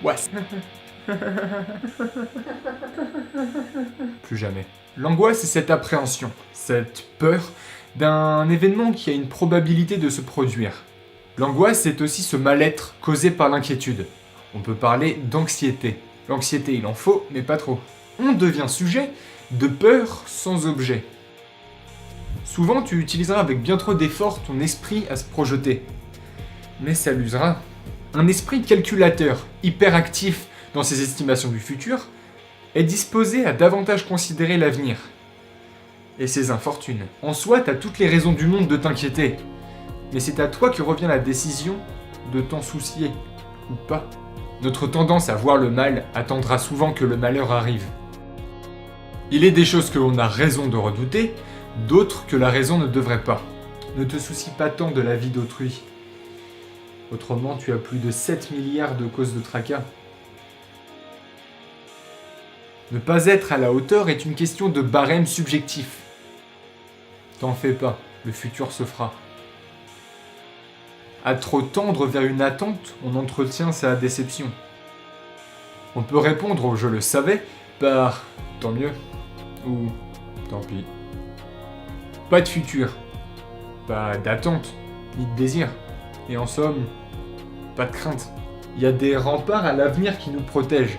Ouas. Plus jamais. L'angoisse, c'est cette appréhension, cette peur d'un événement qui a une probabilité de se produire. L'angoisse, c'est aussi ce mal-être causé par l'inquiétude. On peut parler d'anxiété. L'anxiété, il en faut, mais pas trop. On devient sujet de peur sans objet. Souvent, tu utiliseras avec bien trop d'effort ton esprit à se projeter. Mais ça l'usera. Un esprit calculateur, hyperactif dans ses estimations du futur, est disposé à davantage considérer l'avenir et ses infortunes. En soi, t'as toutes les raisons du monde de t'inquiéter, mais c'est à toi que revient la décision de t'en soucier, ou pas. Notre tendance à voir le mal attendra souvent que le malheur arrive. Il est des choses que l'on a raison de redouter, d'autres que la raison ne devrait pas. Ne te soucie pas tant de la vie d'autrui. Autrement, tu as plus de 7 milliards de causes de tracas. Ne pas être à la hauteur est une question de barème subjectif. T'en fais pas, le futur se fera. À trop tendre vers une attente, on entretient sa déception. On peut répondre au « je le savais » par « tant mieux » ou « tant pis ». Pas de futur, pas d'attente, ni de désir. Et en somme, pas de crainte. Il y a des remparts à l'avenir qui nous protègent,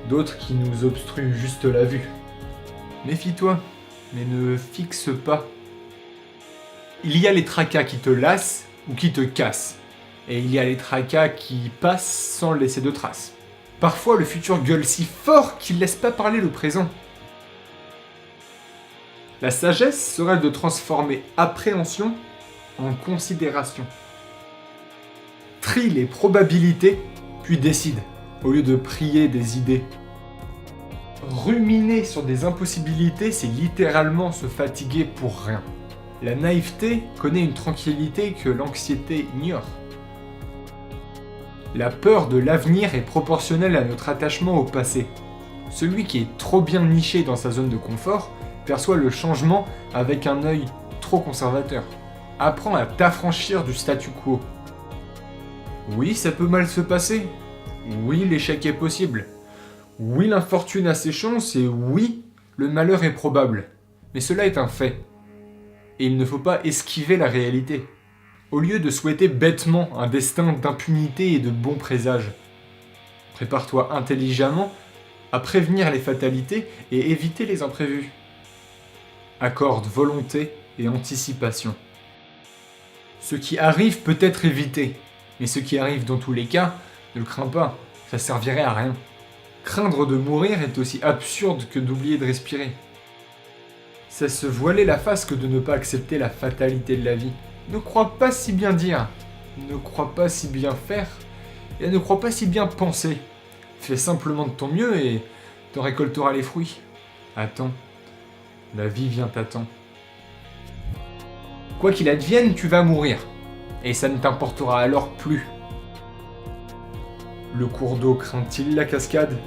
d'autres qui nous obstruent juste la vue. Méfie-toi, mais ne fixe pas. Il y a les tracas qui te lassent ou qui te cassent, et il y a les tracas qui passent sans laisser de traces. Parfois, le futur gueule si fort qu'il laisse pas parler le présent. La sagesse serait de transformer appréhension en considération. Trie les probabilités, puis décide, au lieu de prier des idées. Ruminer sur des impossibilités, c'est littéralement se fatiguer pour rien. La naïveté connaît une tranquillité que l'anxiété ignore. La peur de l'avenir est proportionnelle à notre attachement au passé. Celui qui est trop bien niché dans sa zone de confort perçoit le changement avec un œil trop conservateur. Apprends à t'affranchir du statu quo. Oui, ça peut mal se passer. Oui, l'échec est possible. Oui, l'infortune a ses chances et oui, le malheur est probable. Mais cela est un fait. Et il ne faut pas esquiver la réalité. Au lieu de souhaiter bêtement un destin d'impunité et de bons présages, prépare-toi intelligemment à prévenir les fatalités et éviter les imprévus. Accorde volonté et anticipation. Ce qui arrive peut être évité, mais ce qui arrive dans tous les cas, ne le crains pas, ça servirait à rien. Craindre de mourir est aussi absurde que d'oublier de respirer. C'est se voiler la face que de ne pas accepter la fatalité de la vie. Ne crois pas si bien dire, ne crois pas si bien faire, et ne crois pas si bien penser. Fais simplement de ton mieux et t'en récolteras les fruits. Attends, la vie vient à temps. Quoi qu'il advienne, tu vas mourir, et ça ne t'importera alors plus. Le cours d'eau craint-il la cascade ?